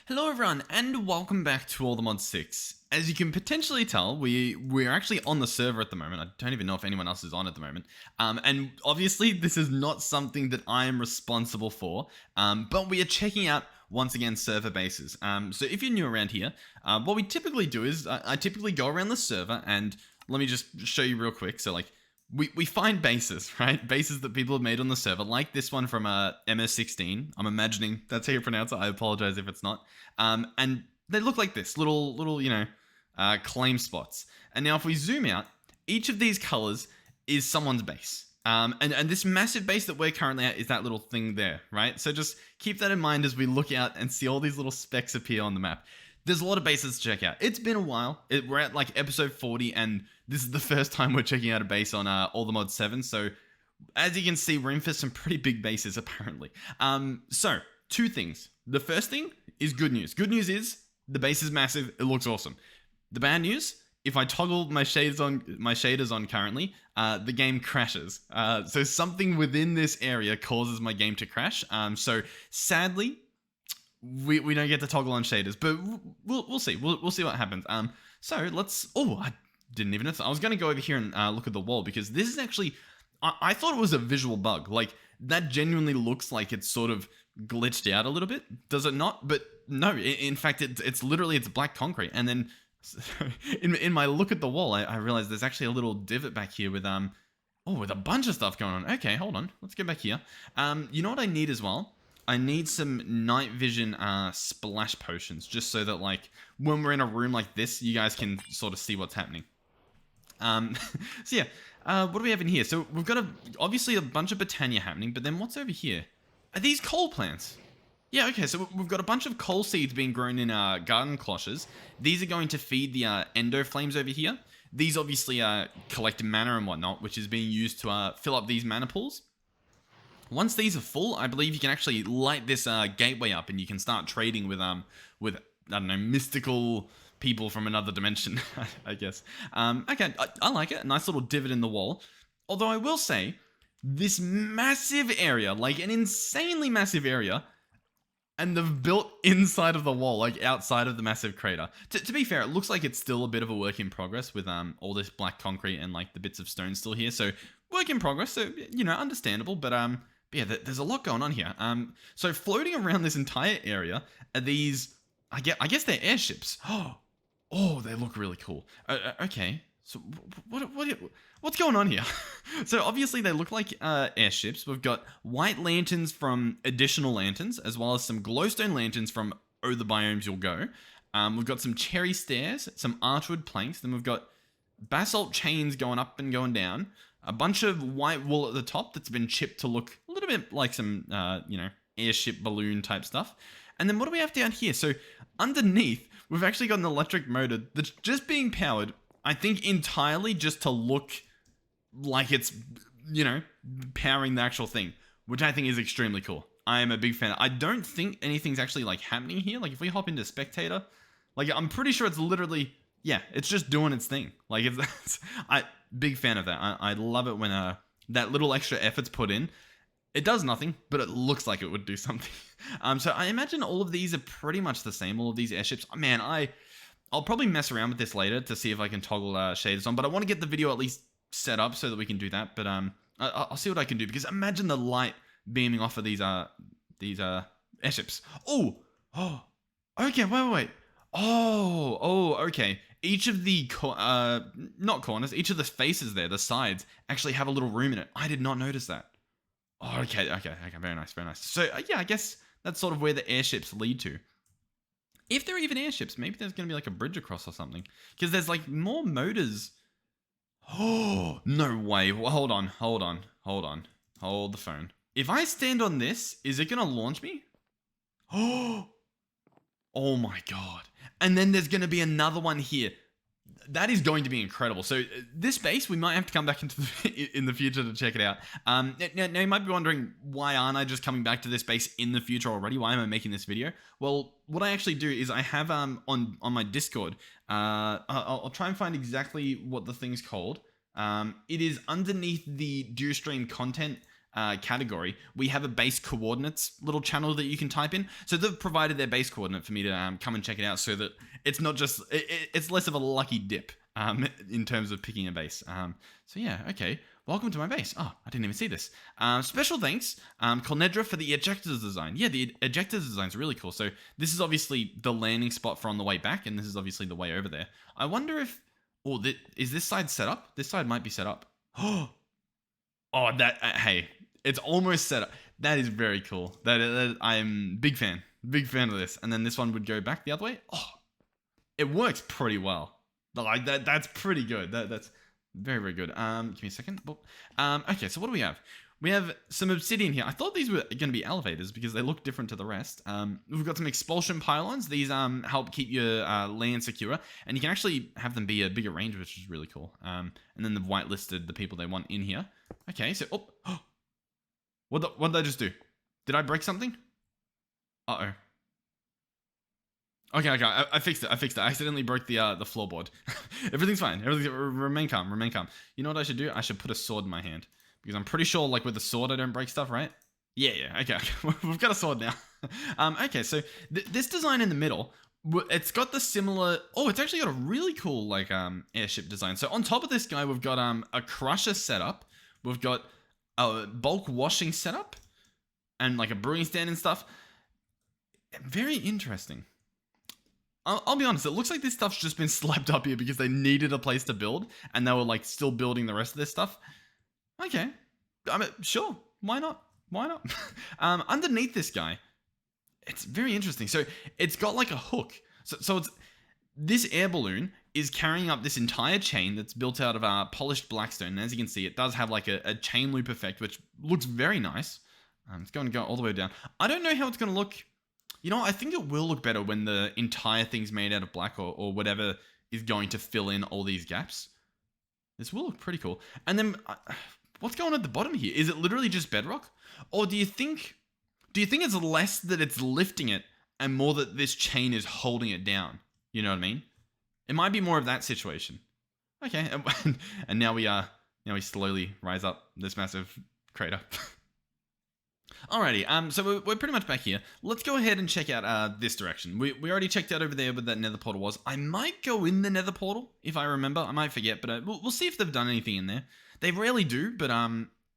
Hello everyone and welcome back to All the Mod 6. As you can potentially tell, we're actually on the server at the moment. I don't even know if anyone else is on at the moment. And obviously this is not something that I am responsible for, but we are checking out once again server bases. So if you're new around here, what we typically do is I typically go around the server and let me just show you real quick. So like we find bases, right? Bases that people have made on the server, like this one from MS16. I'm imagining that's how you pronounce it. I apologize if it's not. And they look like this, little, claim spots. And now if we zoom out, each of these colors is someone's base. And this massive base that we're currently at is that little thing there, right? So just keep that in mind as we look out and see all these little specks appear on the map. There's a lot of bases to check out. It's been a while. We're at like episode 40, and this is the first time we're checking out a base on All the Mod 7. So as you can see, we're in for some pretty big bases apparently. So two things. The first thing is good news. Good news is the base is massive. It looks awesome. The bad news, if I toggle my shaders on currently, the game crashes. So something within this area causes my game to crash. So sadly, we don't get to toggle on shaders, but we'll see. We'll see what happens. So let's. Oh, I didn't even know. I was going to go over here and look at the wall because this is actually. I thought it was a visual bug. Like that genuinely looks like it's sort of glitched out a little bit. Does it not? But no. In fact, it's literally it's black concrete. And then in my look at the wall, I realized there's actually a little divot back here with with a bunch of stuff going on. Okay, hold on. Let's go back here. You know what I need as well? I need some night vision splash potions, just so that like when we're in a room like this, you guys can sort of see what's happening. So yeah, what do we have in here? So we've got obviously a bunch of Botania happening, but then what's over here? Are these coal plants? Yeah, okay, so we've got a bunch of coal seeds being grown in garden cloches. These are going to feed the endo flames over here. These obviously collect mana and whatnot, which is being used to fill up these mana pools. Once these are full, I believe you can actually light this gateway up and you can start trading with I don't know, mystical people from another dimension, I guess. Okay, I like it. A nice little divot in the wall. Although I will say, this massive area, like an insanely massive area, and they've built inside of the wall, like outside of the massive crater. To be fair, it looks like it's still a bit of a work in progress with all this black concrete and like the bits of stone still here. So work in progress, so understandable, but yeah, there's a lot going on here. So floating around this entire area are these, I guess they're airships. Oh, they look really cool. Okay, so what's going on here? So obviously they look like airships. We've got white lanterns from additional lanterns, as well as some glowstone lanterns from Oh the Biomes You'll Go. We've got some cherry stairs, some archwood planks, then we've got basalt chains going up and going down. A bunch of white wool at the top that's been chipped to look a little bit like some, airship balloon type stuff. And then what do we have down here? So underneath, we've actually got an electric motor that's just being powered, I think entirely just to look like it's, powering the actual thing, which I think is extremely cool. I am a big fan. I don't think anything's actually like happening here. Like if we hop into spectator, like I'm pretty sure it's literally, yeah, it's just doing its thing. Like big fan of that. I love it when that little extra effort's put in. It does nothing, but it looks like it would do something. So I imagine all of these are pretty much the same. All of these airships. Man, I'll probably mess around with this later to see if I can toggle shaders on. But I want to get the video at least set up so that we can do that. But I'll see what I can do, because imagine the light beaming off of these airships. Oh, okay, wait. Oh, okay. Each of the not corners, each of the faces there, the sides, actually have a little room in it. I did not notice that. Oh, okay, very nice. So yeah, I guess that's sort of where the airships lead to. If they're even airships, maybe there's going to be like a bridge across or something, because there's like more motors. Oh, no way. Well, hold on. Hold the phone. If I stand on this, is it going to launch me? Oh my god. And then there's going to be another one here. That is going to be incredible. So this base, we might have to come back in the future to check it out. Now you might be wondering, why aren't I just coming back to this base in the future already? Why am I making this video? Well, what I actually do is I have on my Discord, I'll try and find exactly what the thing's called. It is underneath the Dewstream content category, we have a base coordinates little channel that you can type in. So they've provided their base coordinate for me to come and check it out, so that it's not just it's less of a lucky dip in terms of picking a base. So yeah, okay. Welcome to my base. Oh, I didn't even see this. Special thanks, Colnedra, for the ejectors design. Yeah, the ejectors design is really cool. So this is obviously the landing spot for on the way back, and this is obviously the way over there. I wonder if, is this side set up? This side might be set up. Oh, that, hey, it's almost set up. That is very cool. That I'm big fan of this. And then this one would go back the other way. Oh, it works pretty well. Like that's pretty good. That's very, very good. Give me a second. Okay, so what do we have? We have some obsidian here. I thought these were going to be elevators because they look different to the rest. We've got some expulsion pylons. These help keep your land secure, and you can actually have them be a bigger range, which is really cool. And then they've whitelisted the people they want in here. Okay, so what did I just do? Did I break something? Uh-oh. Okay, I fixed it. I accidentally broke the floorboard. Everything's fine. Remain calm. You know what I should do? I should put a sword in my hand, because I'm pretty sure, like, with the sword I don't break stuff, right? Yeah. Okay. We've got a sword now. Okay, so this design in the middle, it's got the similar. Oh, it's actually got a really cool like airship design. So on top of this guy, we've got a crusher setup. We've got a bulk washing setup, and like a brewing stand and stuff. Very interesting. I'll be honest, it looks like this stuff's just been slapped up here because they needed a place to build, and they were like still building the rest of this stuff. Okay. I mean, sure. Why not? Underneath this guy, it's very interesting. So it's got like a hook. So it's this air balloon is carrying up this entire chain that's built out of polished blackstone. And as you can see, it does have like a chain loop effect, which looks very nice. It's going to go all the way down. I don't know how it's going to look. You know, I think it will look better when the entire thing's made out of black or whatever is going to fill in all these gaps. This will look pretty cool. And then, what's going on at the bottom here? Is it literally just bedrock? Or do you think it's less that it's lifting it and more that this chain is holding it down? You know what I mean? It might be more of that situation. Okay, and now we slowly rise up this massive crater. Alrighty, so we're pretty much back here. Let's go ahead and check out this direction. We already checked out over there where that nether portal was. I might go in the nether portal, if I remember. I might forget, but we'll see if they've done anything in there. They rarely do, but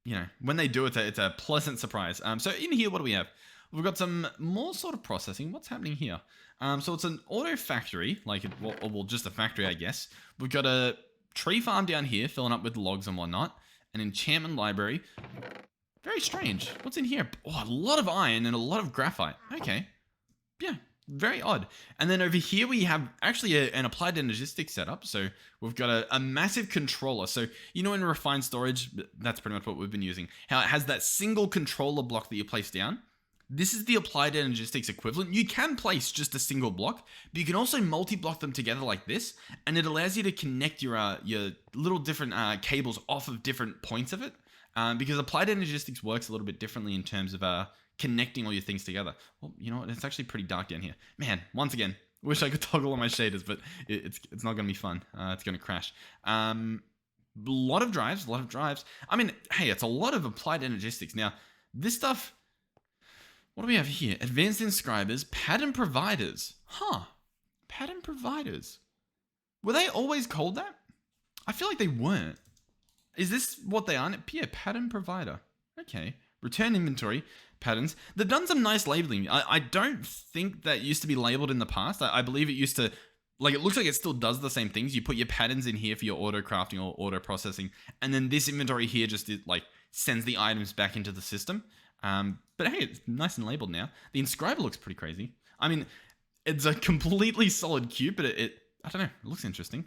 you know, when they do, it's a pleasant surprise. So in here, what do we have? We've got some more sort of processing. What's happening here? So it's an auto factory, like, well, just a factory, I guess. We've got a tree farm down here, filling up with logs and whatnot. An enchantment library. Very strange. What's in here? Oh, a lot of iron and a lot of graphite. Okay. Yeah, very odd. And then over here we have actually an applied energistics setup. So we've got a massive controller. So, you know, in refined storage, that's pretty much what we've been using. How it has that single controller block that you place down. This is the applied energistics equivalent. You can place just a single block, but you can also multi-block them together like this, and it allows you to connect your little different cables off of different points of it. Because applied energistics works a little bit differently in terms of connecting all your things together. Well, you know what? It's actually pretty dark down here. Man, once again, wish I could toggle on my shaders, but it's not going to be fun. It's going to crash. A lot of drives. I mean, hey, it's a lot of applied energistics. Now, this stuff, what do we have here? Advanced inscribers, pattern providers. Huh. Pattern providers. Were they always called that? I feel like they weren't. Is this what they are? Yeah, pattern provider. Okay. Return inventory patterns. They've done some nice labeling. I don't think that used to be labeled in the past. I believe it used to, like, it looks like it still does the same things. You put your patterns in here for your auto crafting or auto processing, and then this inventory here just like sends the items back into the system. But hey, it's nice and labeled now. The inscriber looks pretty crazy. I mean, it's a completely solid cube, but I don't know. It looks interesting.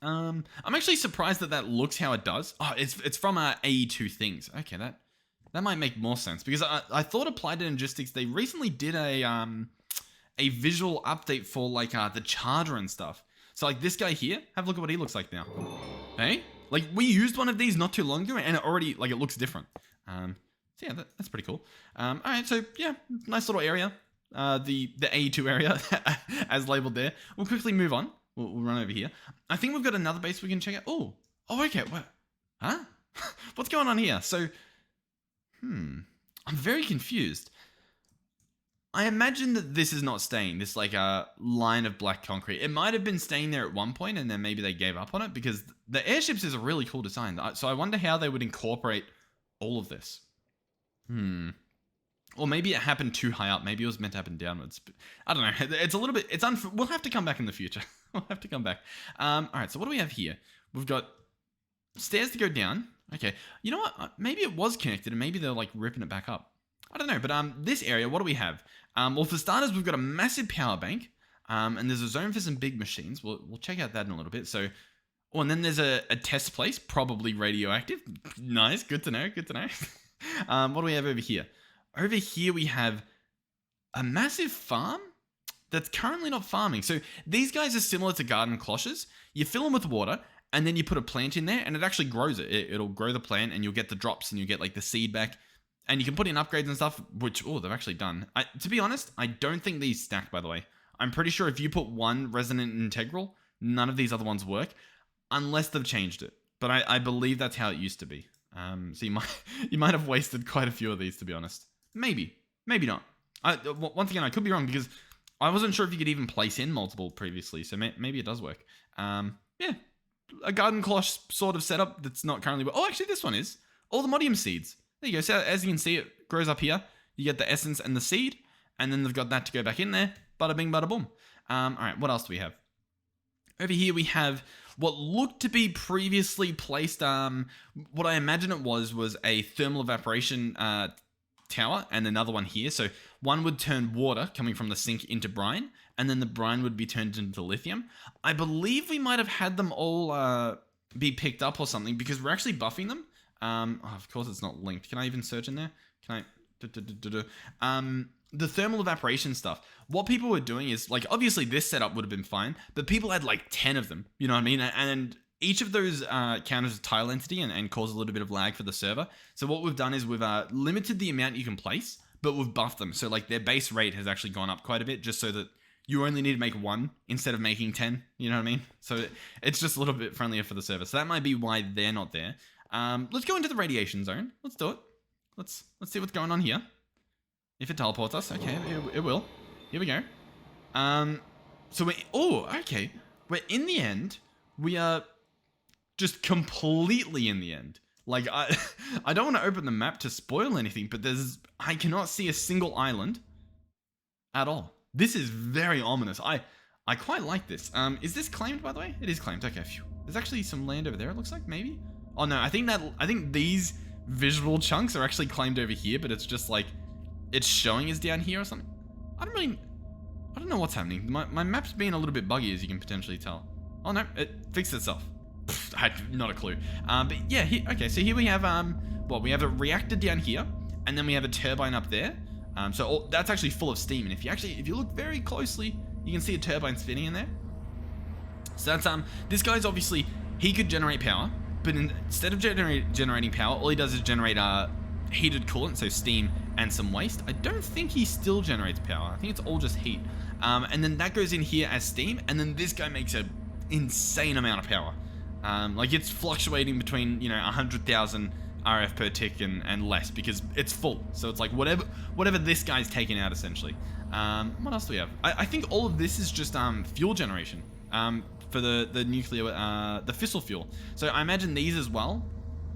I'm actually surprised that looks how it does. Oh, it's from AE2 things. Okay, that might make more sense, because I thought Applied Energistics, they recently did a visual update for like the charger and stuff. So like this guy here, have a look at what he looks like now. Hey, like we used one of these not too long ago, and it already like it looks different. So yeah, that's pretty cool. All right, so yeah, nice little area. The AE2 area as labeled there. We'll quickly move on. We'll run over here. I think we've got another base we can check out. Oh, okay. What? Huh? What's going on here? So I'm very confused. I imagine that this is not staying. This like a line of black concrete. It might have been staying there at one point, and then maybe they gave up on it because the airships is a really cool design. So I wonder how they would incorporate all of this. Or maybe it happened too high up. Maybe it was meant to happen downwards. But I don't know. It's a little bit. We'll have to come back in the future. We'll have to come back. All right. So what do we have here? We've got stairs to go down. Okay. You know what? Maybe it was connected, and maybe they're like ripping it back up. I don't know. But this area, what do we have? Well, for starters, we've got a massive power bank. And there's a zone for some big machines. We'll check out that in a little bit. So, oh, and then there's a test place, probably radioactive. Nice. Good to know. Good to know. What do we have over here? Over here we have a massive farm that's currently not farming. So these guys are similar to garden cloches. You fill them with water and then you put a plant in there and it actually grows it. It'll grow the plant and you'll get the drops and you'll get like the seed back. And you can put in upgrades and stuff, which, oh, they've actually done. To be honest, I don't think these stack, by the way. I'm pretty sure if you put one resonant integral, none of these other ones work unless they've changed it. But I believe that's how it used to be. So you might have wasted quite a few of these, to be honest. Maybe not. Once again, I could be wrong because I wasn't sure if you could even place in multiple previously, so maybe it does work. Yeah, a garden cloche sort of setup that's not currently. Oh, actually, this one is all the modium seeds. There you go. So as you can see, it grows up here. You get the essence and the seed, and then they've got that to go back in there. Bada bing, bada boom. All right, what else do we have? Over here we have what looked to be previously placed. What I imagine it was a thermal evaporation tower and another one here. So one would turn water coming from the sink into brine, and then the brine would be turned into lithium. I believe we might have had them all be picked up or something because we're actually buffing them. Of course it's not linked. Can I even search in there? Can I? The thermal evaporation stuff. What people were doing is like obviously this setup would have been fine, but people had like 10 of them. You know what I mean? And each of those counters a tile entity and cause a little bit of lag for the server. So what we've done is we've limited the amount you can place, but we've buffed them. So like their base rate has actually gone up quite a bit just so that you only need to make one instead of making 10. You know what I mean? So it's just a little bit friendlier for the server. So that might be why they're not there. Let's go into the radiation zone. Let's do it. Let's see what's going on here. If it teleports us, okay, it will. Here we go. So okay. We're in the end. We are just completely in the end. Like I don't want to open the map to spoil anything, but I cannot see a single island at all. This is very ominous. I quite like this. Is this claimed, by the way? It is claimed. Okay, phew. There's actually some land over there. It looks like maybe. Oh no, I think these visual chunks are actually claimed over here, but it's just like it's showing us down here or something. I don't know what's happening. My map's being a little bit buggy, as you can potentially tell. Oh no, it fixed itself. I had not a clue. But yeah, okay, so here we have we have a reactor down here, and then we have a turbine up there. So that's actually full of steam, and if you look very closely, you can see a turbine spinning in there. So that's this guy's obviously he could generate power, but instead of generating power, all he does is generate heated coolant, so steam and some waste. I don't think he still generates power. I think it's all just heat. And then that goes in here as steam, and then this guy makes an insane amount of power. Like it's fluctuating between 100,000 RF per tick and less because it's full. So it's like whatever this guy's taking out essentially. What else do we have? I think all of this is just fuel generation for the nuclear the fissile fuel. So I imagine these as well.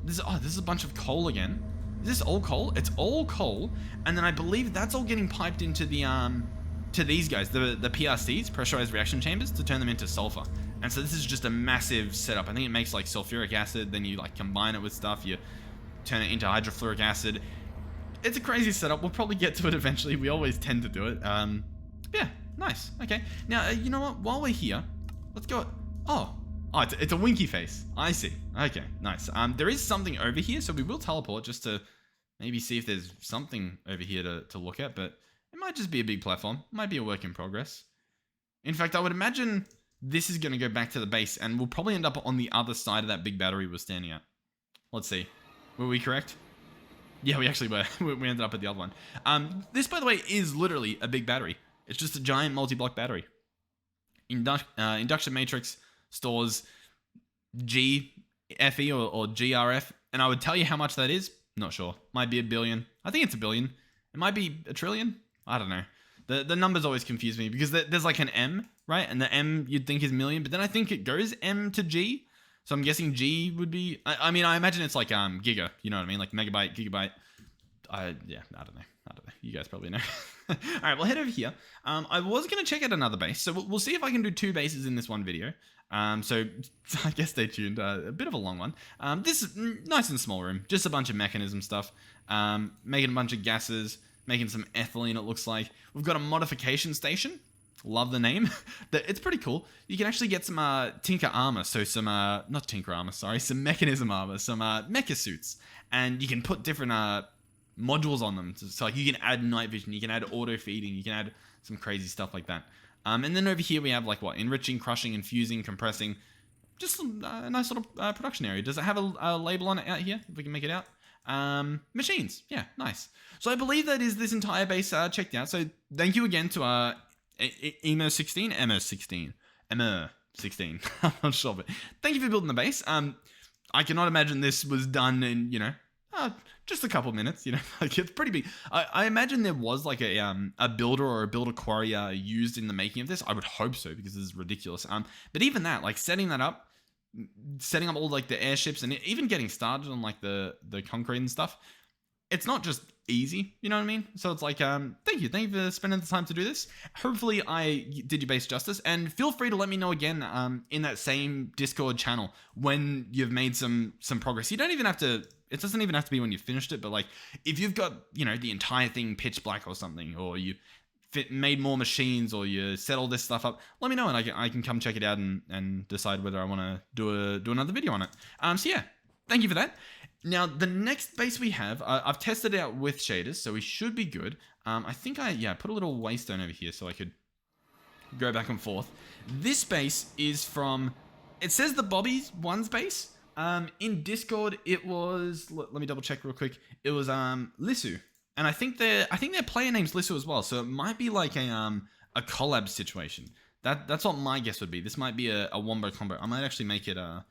This is a bunch of coal again. Is this all coal? It's all coal, and then I believe that's all getting piped into the to these guys, the PRCs, pressurized reaction chambers, to turn them into sulfur. And so this is just a massive setup. I think it makes like sulfuric acid, then you like combine it with stuff, you turn it into hydrofluoric acid. It's a crazy setup. We'll probably get to it eventually. We always tend to do it. Yeah, nice. Okay. Now, you know what? While we're here, let's go. Oh, it's a winky face. I see. Okay, nice. There is something over here, so we will teleport just to maybe see if there's something over here to look at, but it might just be a big platform. It might be a work in progress. In fact, I would imagine this is going to go back to the base, and we'll probably end up on the other side of that big battery we're standing at. Let's see. Were we correct? Yeah, we actually were. We ended up at the other one. This, by the way, is literally a big battery. It's just a giant multi-block battery. Induction matrix stores GFE or GRF, and I would tell you how much that is, Not sure. Might be a billion. I think it's a billion. It might be a trillion. I don't know. The numbers always confuse me because there's like an M, right? And the M you'd think is million, but then I think it goes M to G. So I'm guessing G would be. I mean, I imagine it's like giga. You know what I mean? Like megabyte, gigabyte. Yeah, I don't know. You guys probably know. All right, we'll head over here. I was going to check out another base, so we'll see if I can do 2 bases in this one video. So I guess stay tuned. A bit of a long one. This is nice and small room, just a bunch of mechanism stuff. Making a bunch of gases, making some ethylene. It looks like we've got a modification station. Love the name. It's pretty cool. You can actually get some Tinker armor, so some not Tinker armor, sorry, some mechanism armor, some mecha suits, and you can put different modules on them. So like you can add night vision, you can add auto feeding, you can add some crazy stuff like that. And then over here we have like what, enriching, crushing, infusing, compressing, just a nice little production area. Does it have a label on it out here? If we can make it out. Machines, yeah, nice. So I believe that is this entire base checked out. So thank you again to Emo16, Emo16, Emo16. I'm not sure, but thank you for building the base. I cannot imagine this was done in, just a couple minutes, like it's pretty big. I imagine there was like a builder or a builder quarry used in the making of this. I would hope so, because this is ridiculous. But even that, like setting up all like the airships and even getting started on like the concrete and stuff, it's not just easy, you know what I mean? So it's like, thank you for spending the time to do this. Hopefully I did your base justice, and feel free to let me know again in that same Discord channel when you've made some progress. You don't even have to, it doesn't even have to be when you finished it, but like if you've got, the entire thing pitch black or something, or you made more machines, or you set all this stuff up, let me know and I can come check it out and decide whether I want to do another video on it. So yeah, thank you for that. Now, the next base we have, I've tested it out with shaders, so we should be good. I think I put a little waystone over here so I could go back and forth. This base is from, it says the Bobby's One's base. In Discord, it was, let me double check real quick. It was Lissu, and I think their player name's Lissu as well. So it might be like a collab situation. That's what my guess would be. This might be a wombo combo. I might actually make it a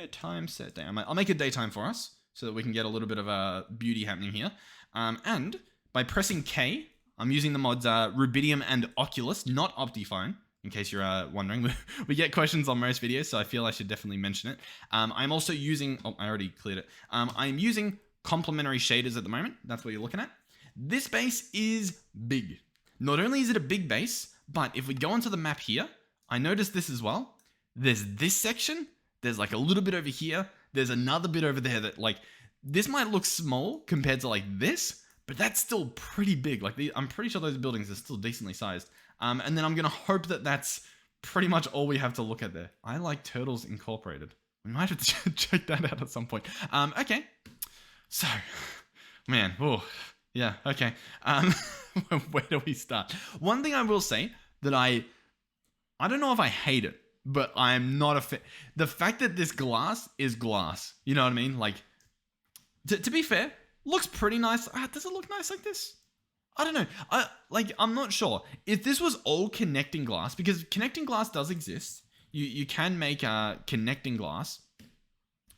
time set day. I'll make it daytime for us, so that we can get a little bit of beauty happening here. And by pressing K, I'm using the mods Rubidium and Oculus, not Optifine, in case you're wondering. We get questions on most videos, so I feel I should definitely mention it. I'm also using, I already cleared it. I'm using complementary shaders at the moment. That's what you're looking at. This base is big. Not only is it a big base, but if we go onto the map here, I noticed this as well. There's this section, there's like a little bit over here, there's another bit over there that like, this might look small compared to like this, but that's still pretty big. Like I'm pretty sure those buildings are still decently sized. And then I'm going to hope that that's pretty much all we have to look at there. I like Turtles Incorporated. We might have to check that out at some point. Okay. So, man, oh, yeah, okay. Where do we start? One thing I will say that I don't know if I hate it, but I'm not a fan. The fact that this glass is glass, you know what I mean? Like, to be fair, looks pretty nice. Does it look nice like this? I don't know. I'm not sure. If this was all connecting glass, because connecting glass does exist. You can make connecting glass.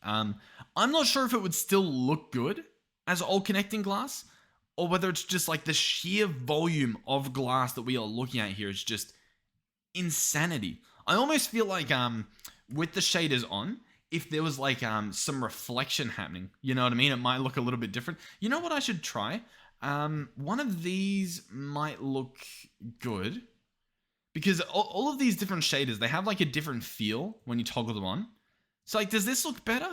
I'm not sure if it would still look good as all connecting glass, or whether it's just like the sheer volume of glass that we are looking at here is just insanity. I almost feel like with the shaders on, if there was like some reflection happening, you know what I mean? It might look a little bit different. You know what I should try? One of these might look good, because all of these different shaders, they have like a different feel when you toggle them on. So like, does this look better?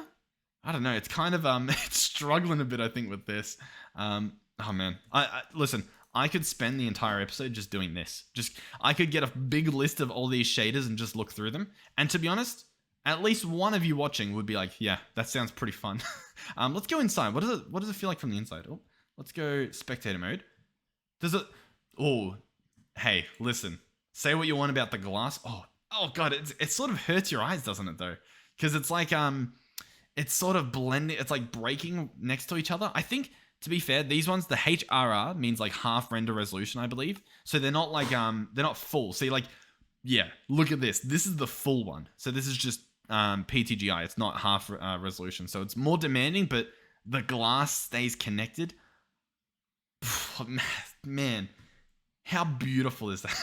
I don't know. It's kind of it's struggling a bit, I think, with this. Oh man, listen. I could spend the entire episode just doing this. I could get a big list of all these shaders and just look through them. And to be honest, at least one of you watching would be like, yeah, that sounds pretty fun. Let's go inside. What does it feel like from the inside? Oh, let's go spectator mode. Oh, hey, listen. Say what you want about the glass. Oh god, it sort of hurts your eyes, doesn't it though? Because it's like it's sort of blending. It's like breaking next to each other. I think, to be fair, these ones, the HRR means like half render resolution, I believe. So they're not like they're not full. See, like, yeah, look at this. This is the full one. So this is just PTGI. It's not half resolution. So it's more demanding, but the glass stays connected. Man, how beautiful is that?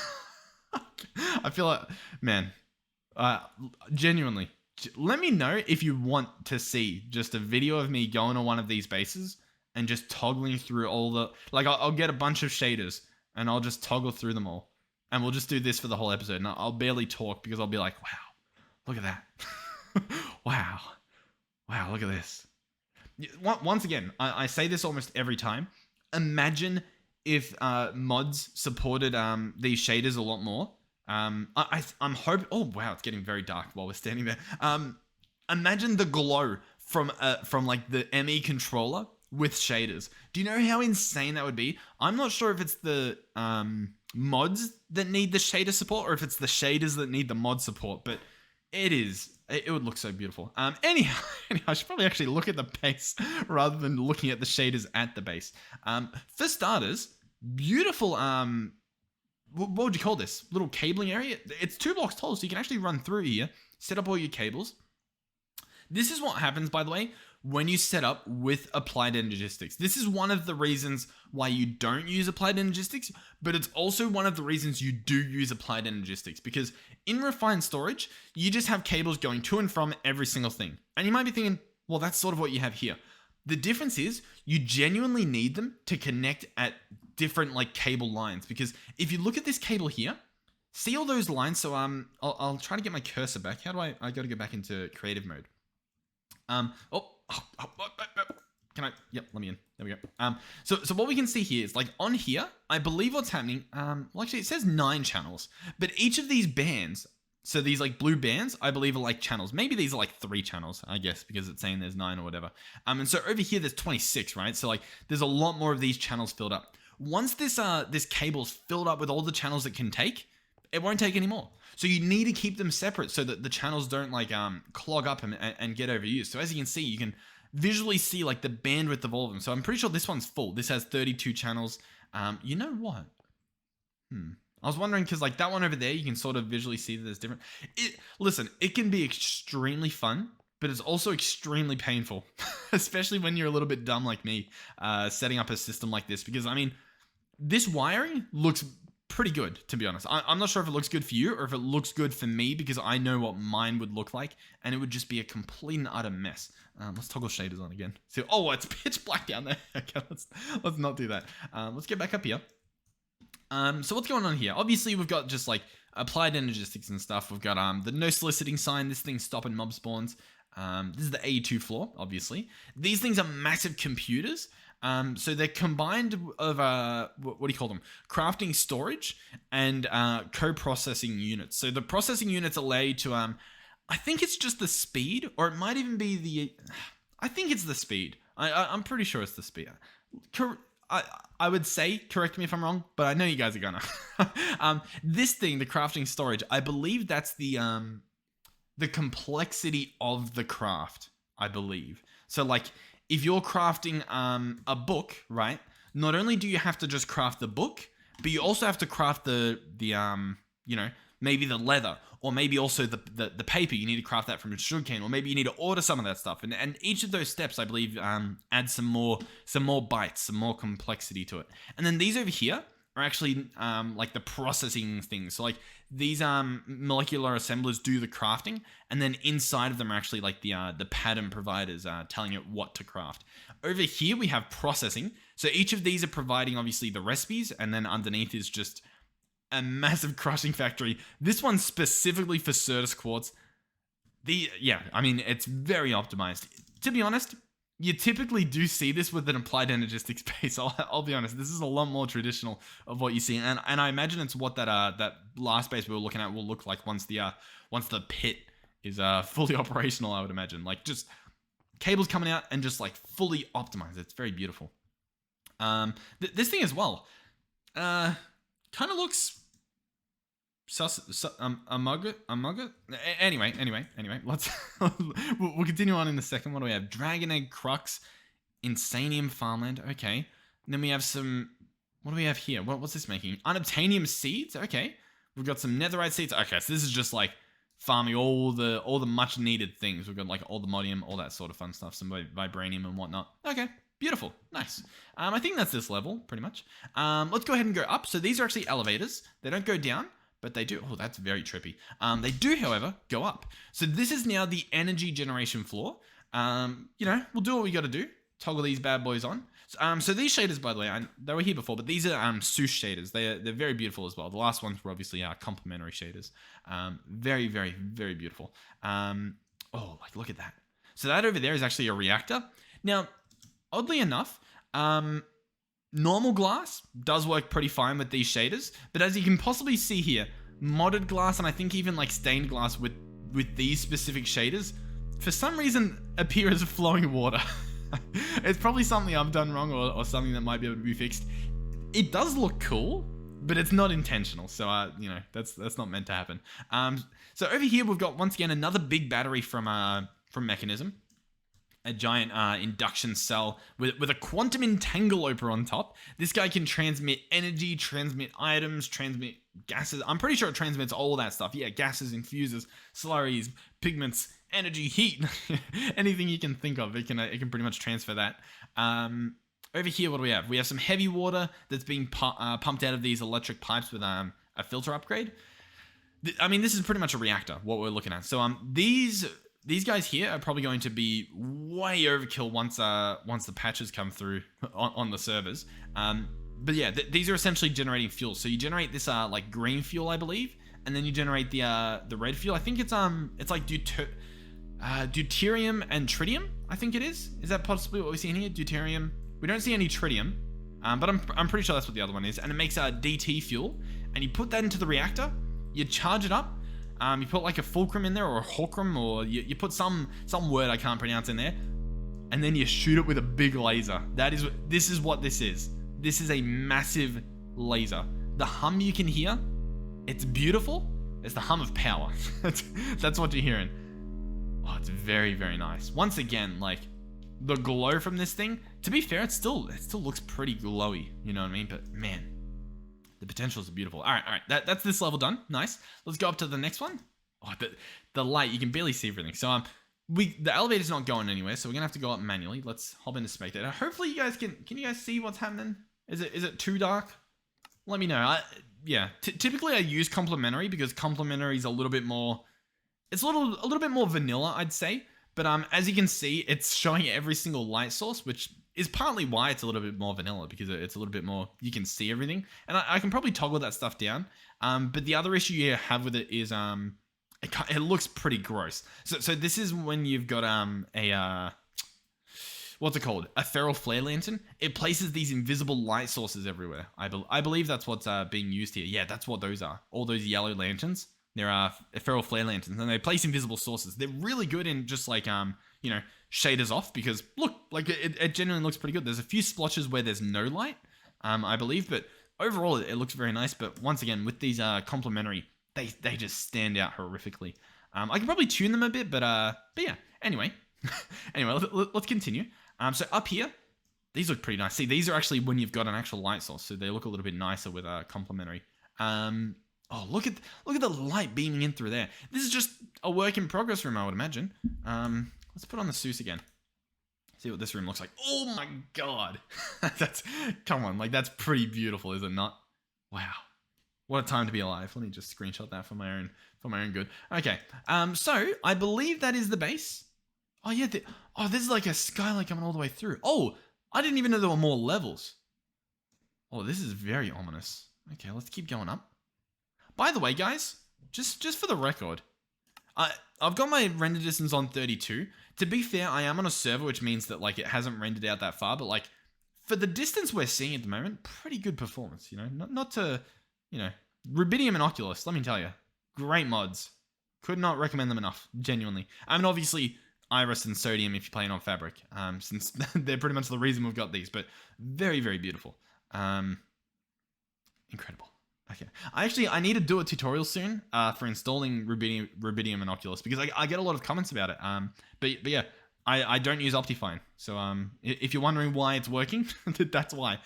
I feel like, man, genuinely, let me know if you want to see just a video of me going to one of these bases and just toggling through all the, like, I'll get a bunch of shaders and I'll just toggle through them all. And we'll just do this for the whole episode. And I'll barely talk because I'll be like, wow, look at that. Wow, look at this. Once again, I say this almost every time. Imagine if mods supported these shaders a lot more. I'm hoping. Oh wow, it's getting very dark while we're standing there. Imagine the glow from like the ME controller with shaders. Do you know how insane that would be? I'm not sure if it's the mods that need the shader support or if it's the shaders that need the mod support, but it would look so beautiful. Anyhow, I should probably actually look at the base rather than looking at the shaders at the base. For starters, beautiful, what would you call this? Little cabling area. It's 2 blocks tall, so you can actually run through here, set up all your cables. This is what happens, by the way, when you set up with Applied Energistics. This is one of the reasons why you don't use Applied Energistics, but it's also one of the reasons you do use Applied Energistics, because in Refined Storage, you just have cables going to and from every single thing. And you might be thinking, well, that's sort of what you have here. The difference is you genuinely need them to connect at different like cable lines, because if you look at this cable here, see all those lines? So I'll try to get my cursor back. How do I got to go back into creative mode. Can I? Yep, let me in. There we go. So what we can see here is like on here, I believe what's happening. Well, actually, it says 9 channels, but each of these bands, so these like blue bands, I believe are like channels. Maybe these are like 3 channels, I guess, because it's saying there's 9 or whatever. And so over here, there's 26, right? So like, there's a lot more of these channels filled up. Once this cable's filled up with all the channels it can take, it won't take anymore. So you need to keep them separate so that the channels don't like clog up and get overused. So as you can see, you can visually see like the bandwidth of all of them. So I'm pretty sure this one's full. This has 32 channels. You know what? I was wondering because like that one over there, you can sort of visually see that there's different. Listen, it can be extremely fun, but it's also extremely painful, especially when you're a little bit dumb like me, setting up a system like this. Because I mean, this wiring looks pretty good, to be honest. I'm not sure if it looks good for you or if it looks good for me, because I know what mine would look like, and it would just be a complete and utter mess. Let's toggle shaders on again. So, oh, it's pitch black down there. Okay, let's not do that. Let's get back up here. So what's going on here? Obviously, we've got just like Applied Energistics and stuff. We've got the no soliciting sign. This thing's stopping mob spawns. This is the A2 floor, obviously. These things are massive computers. So they're combined of, what do you call them? Crafting storage and co-processing units. So the processing units allow you to, I think it's just the speed, or it might even be I think it's the speed. I'm pretty sure it's the speed. I would say, correct me if I'm wrong, but I know you guys are gonna. This thing, the crafting storage, I believe that's the complexity of the craft, I believe. So like, if you're crafting a book, right? Not only do you have to just craft the book, but you also have to craft the you know, maybe the leather, or maybe also the paper. You need to craft that from sugarcane, or maybe you need to order some of that stuff. And each of those steps, I believe, add some more bytes, some more complexity to it. And then these over here are actually like the processing things. So like these molecular assemblers do the crafting, and then inside of them are actually like the pattern providers telling it what to craft. Over here we have processing. So each of these are providing obviously the recipes, and then underneath is just a massive crushing factory. This one's specifically for Certus Quartz. I mean, it's very optimized. To be honest, you typically do see this with an Applied Energistics base. I'll be honest, this is a lot more traditional of what you see, and I imagine it's what that last base we were looking at will look like once the pit is fully operational. I would imagine, like, just cables coming out and just like fully optimized. It's very beautiful. This thing as well, kind of looks Anyway, let's we'll continue on in a second. What do we have? Dragon Egg Crux, Insanium Farmland. Okay. And then we have some, what do we have here? What's this making? Unobtainium Seeds. Okay. We've got some Netherite Seeds. Okay, so this is just like farming all the much needed things. We've got like all the modium, all that sort of fun stuff, some vibranium and whatnot. Okay, beautiful, nice. I think that's this level pretty much. Let's go ahead and go up. So these are actually elevators. They don't go down, but they do. Oh, that's very trippy. They do, however, go up. So this is now the energy generation floor. We'll do what we got to do. Toggle these bad boys on. So these shaders, by the way, they were here before, but these are Seuss shaders. They're very beautiful as well. The last ones were obviously complementary shaders. Very, very, very beautiful. Look at that. So that over there is actually a reactor. Now, oddly enough, normal glass does work pretty fine with these shaders, but as you can possibly see here, modded glass and I think even like stained glass with these specific shaders, for some reason appear as flowing water. It's probably something I've done wrong or something that might be able to be fixed. It does look cool, but it's not intentional. So, that's not meant to happen. So over here, we've got, once again, another big battery from Mekanism. A giant induction cell with a quantum entangloper on top. This guy can transmit energy, transmit items, transmit gases. I'm pretty sure it transmits all that stuff. Yeah, gases, infusers, slurries, pigments, energy, heat, anything you can think of. It can pretty much transfer that. Over here, what do we have? We have some heavy water that's being pumped out of these electric pipes with a filter upgrade. This is pretty much a reactor, what we're looking at. So these guys here are probably going to be way overkill once the patches come through on the servers. But yeah, these are essentially generating fuel. So you generate this like green fuel, I believe, and then you generate the red fuel. I think it's like deuterium and tritium. I think it is. Is that possibly what we see in here? Deuterium. We don't see any tritium, but I'm pretty sure that's what the other one is. And it makes DT fuel, and you put that into the reactor. You charge it up. You put like a fulcrum in there or a fulcrum, or you put some word I can't pronounce in there, and then you shoot it with a big laser. This is what this is. This is a massive laser. The hum you can hear, it's beautiful. It's the hum of power. That's what you're hearing. Oh, it's very, very nice. Once again, like the glow from this thing, to be fair, it still looks pretty glowy, you know what I mean? But man, the potentials are beautiful. All right. That's this level done. Nice. Let's go up to the next one. Oh, the light, you can barely see everything. So the elevator's not going anywhere, so we're gonna have to go up manually. Let's hop into spectator. Hopefully you guys can you guys see what's happening? Is it too dark? Let me know. Typically I use complementary because complementary is a little bit more. It's a little bit more vanilla, I'd say. But as you can see, it's showing every single light source, which is partly why it's a little bit more vanilla, because it's a little bit more, you can see everything. And I can probably toggle that stuff down. But the other issue you have with it is it looks pretty gross. So this is when you've got what's it called? A feral flare lantern. It places these invisible light sources everywhere. I believe that's what's being used here. Yeah, that's what those are. All those yellow lanterns. There are feral flare lanterns, and they place invisible sources. They're really good in just like shaders off, because look, like it genuinely looks pretty good. There's a few splotches where there's no light, I believe, but overall it looks very nice. But once again, with these complementary, they just stand out horrifically. I can probably tune them a bit, but yeah. Anyway, let's continue. So up here, these look pretty nice. See, these are actually when you've got an actual light source, so they look a little bit nicer with complementary. Oh, look at the light beaming in through there. This is just a work in progress room, I would imagine. Let's put on the Seuss again. See what this room looks like. Oh my god. Come on, like that's pretty beautiful, is it not? Wow. What a time to be alive. Let me just screenshot that for my own good. Okay. So I believe that is the base. Oh yeah, this is like a skylight coming all the way through. Oh, I didn't even know there were more levels. Oh, this is very ominous. Okay, let's keep going up. By the way, guys, just for the record, I've got my render distance on 32. To be fair, I am on a server, which means that like it hasn't rendered out that far, but like for the distance we're seeing at the moment, pretty good performance, you know? Not to, Rubidium and Oculus, let me tell you, great mods. Could not recommend them enough, genuinely. I mean, obviously, Iris and Sodium if you're playing on Fabric, since they're pretty much the reason we've got these, but very, very beautiful. Incredible. Okay. I need to do a tutorial soon for installing Rubidium and Oculus, because I get a lot of comments about it. But yeah, I don't use Optifine. So if you're wondering why it's working, that's why.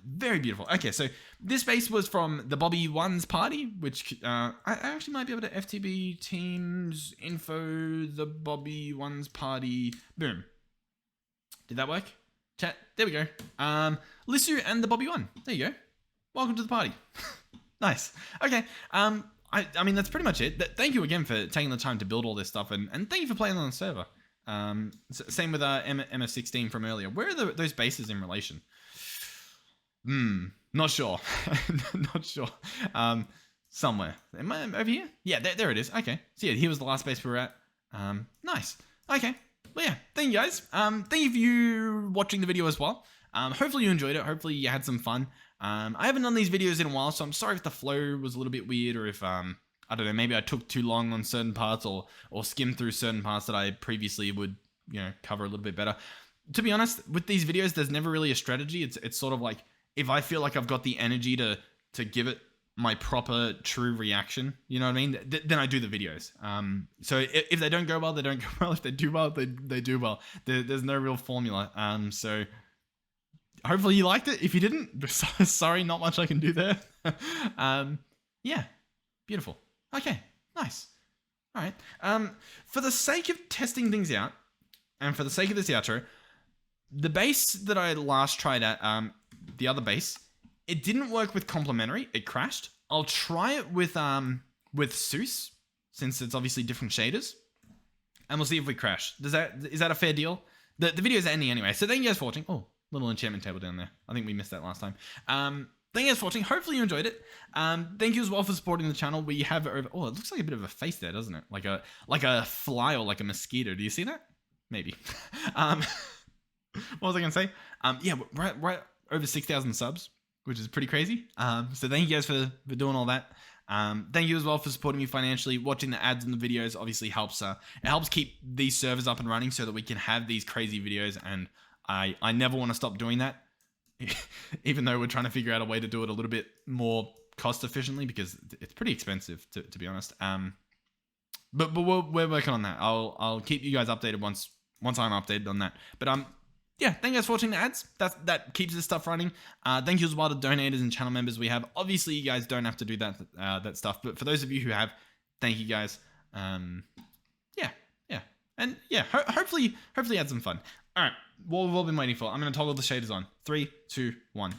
Very beautiful. Okay, so this base was from the Bobby Ones party, which I actually might be able to FTB Teams info the Bobby Ones party. Boom. Did that work? Chat. There we go. Lissu and the Bobby One. There you go. Welcome to the party. Nice. Okay. I mean, that's pretty much it. Thank you again for taking the time to build all this stuff, and thank you for playing on the server. Same with MS16 from earlier. Where are those bases in relation? Not sure. Not sure. Somewhere. Am I over here? Yeah, there it is. Okay. So yeah, here was the last base we were at. Nice. Okay. Well, yeah. Thank you guys. Thank you for you watching the video as well. Hopefully you enjoyed it. Hopefully you had some fun. I haven't done these videos in a while, so I'm sorry if the flow was a little bit weird, or if, I don't know, maybe I took too long on certain parts, or skimmed through certain parts that I previously would, cover a little bit better. To be honest, with these videos, there's never really a strategy. It's sort of like, if I feel like I've got the energy to give it my proper, true reaction, you know what I mean? Then I do the videos. So if they don't go well, they don't go well. If they do well, they do well. There's no real formula. So hopefully you liked it. If you didn't, sorry, not much I can do there. Yeah, beautiful. Okay, nice. All right. For the sake of testing things out, and for the sake of this outro, the base that I last tried at, the other base, it didn't work with complementary. It crashed. I'll try it with Seuss, since it's obviously different shaders, and we'll see if we crash. Is that a fair deal? The video's ending anyway, so thank you guys for watching. Oh, little enchantment table down there. I think we missed that last time. Thank you guys for watching. Hopefully you enjoyed it. Thank you as well for supporting the channel. We have over. Oh, it looks like a bit of a face there, doesn't it? Like a fly or like a mosquito. Do you see that? Maybe. What was I gonna say? Yeah, right over 6,000 subs, which is pretty crazy. So thank you guys for doing all that. Thank you as well for supporting me financially. Watching the ads and the videos obviously helps. It helps keep these servers up and running so that we can have these crazy videos. And I never want to stop doing that, even though we're trying to figure out a way to do it a little bit more cost efficiently, because it's pretty expensive to be honest. But we're working on that. I'll keep you guys updated once I'm updated on that. But yeah, thank you guys for watching the ads. That keeps this stuff running. Thank you as well to donators and channel members we have. Obviously, you guys don't have to do that stuff, but for those of you who have, thank you guys. Yeah, and yeah, hopefully you had some fun. All right, what we've all been waiting for. I'm gonna toggle the shaders on. 3, 2, 1.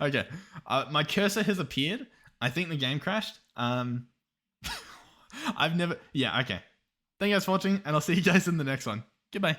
Okay, my cursor has appeared. I think the game crashed. I've never. Yeah, okay. Thank you guys for watching, and I'll see you guys in the next one. Goodbye.